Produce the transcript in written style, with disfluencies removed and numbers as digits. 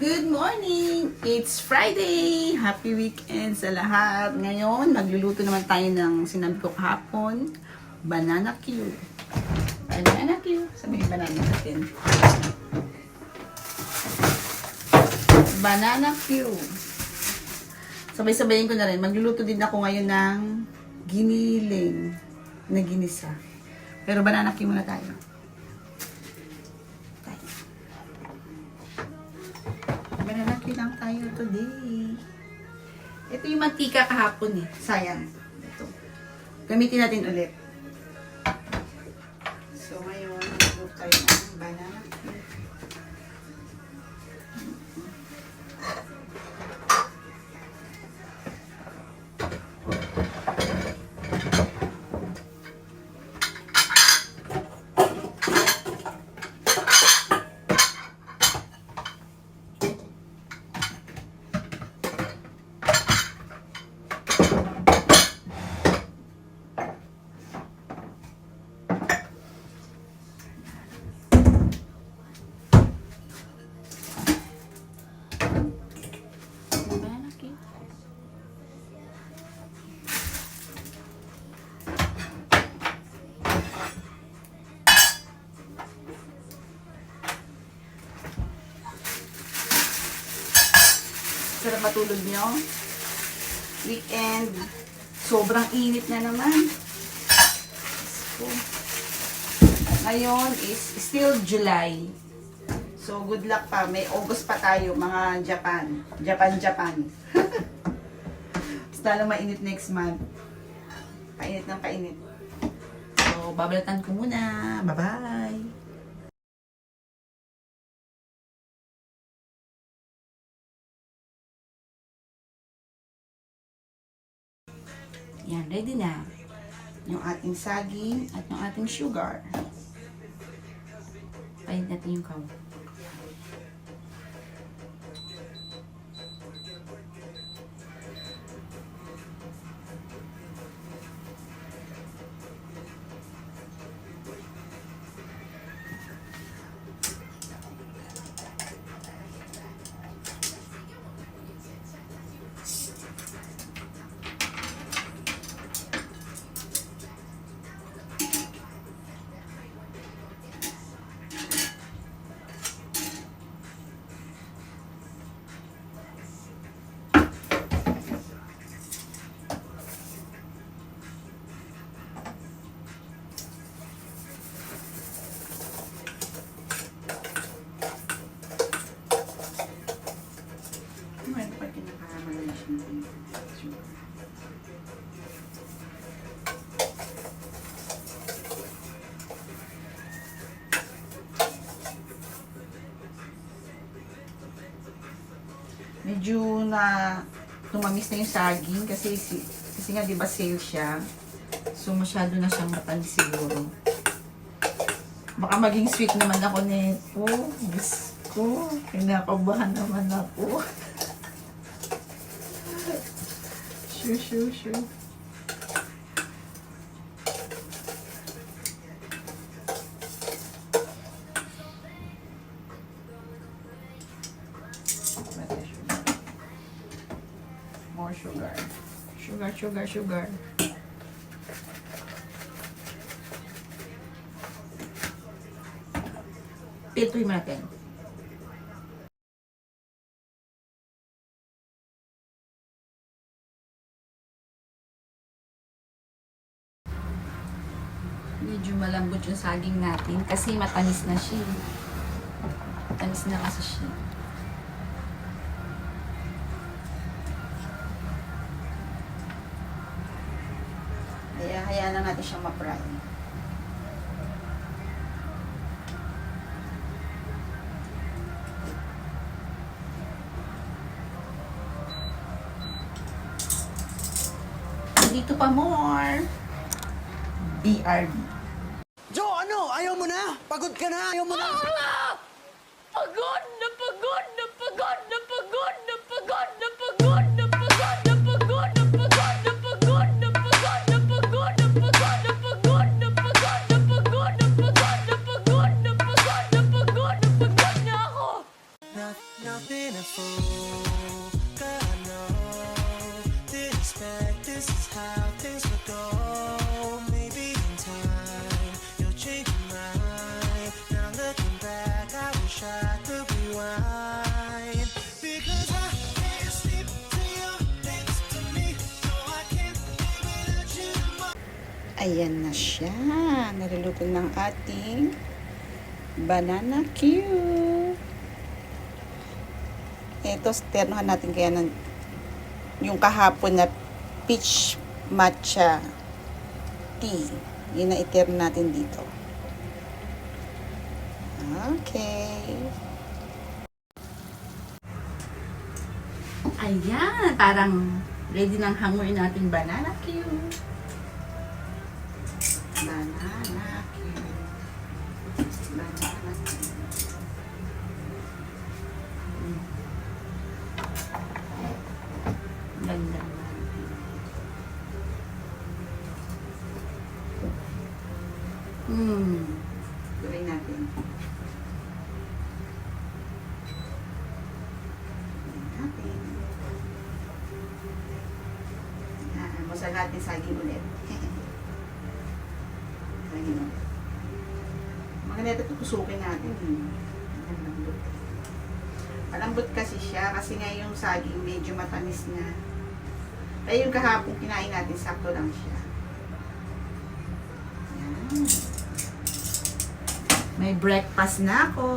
Good morning! It's Friday! Happy weekend sa lahat! Ngayon, magluluto naman tayo ng sinabi ko kahapon, banana Q. Banana Q. Sabihin banana natin. Banana Q. Sabay-sabayin ko na rin. Magluluto din ako ngayon ng giniling na ginisa. Pero banana Q muna tayo. Banana lang tayo today. Ito yung mantika kahapon eh. Sayang. Ito. Gamitin natin ulit. So ngayon, mag-look tayo ng banana. Sarap matulog nyo. Weekend. Sobrang init na naman. So, ngayon is still July. So, good luck pa. May August pa tayo, mga Japan. Japan. Basta lang mainit next month. Painit ng painit. So, babalatan ko muna. Bye-bye! Yan, ready na. Yung ating saging at yung ating sugar. Painit natin yung kaw. Medyo na tumamis na yung saging kasi nga 'di ba sale siya. So masyado na siyang matamis siguro. Baka maging sweet naman ako nito. Diyos ko, kinakabahan naman ako. Sure. More sugar. Sugar. Piltuin mo natin. Medyo malambot yung saging natin kasi matamis na siya. Matamis na kasi siya. Kaya hayaan na natin siyang ma-fry. Dito pa more. BRB. Jo, ano? Ayaw mo na? Pagod ka na? Ayaw mo na? Pagod na pagod na pagod na pagod na pagod na Nothing this is how things will go. Maybe in time you'll change your mind. Now looking back, I wish I could rewind. Because I can't sleep till you're next to me. No, I can't live without you. Ayan na siya. Naluluto ng ating banana cue. Ito, sternohan natin kaya ng yung kahapon na peach matcha tea. Yun na iterno natin dito. Okay. Ayan, parang ready ng hanguin natin banana cue. Banana cue. Banana cue. Ganda na. Gawin natin. Masal natin saging ulit. Saging ulit. Mga neto tutusukin natin. Malambot. Malambot kasi siya kasi nga yung saging medyo matamis na. Kaya yung kahapon kinain natin, sakto lang siya. Yan. May breakfast na ako.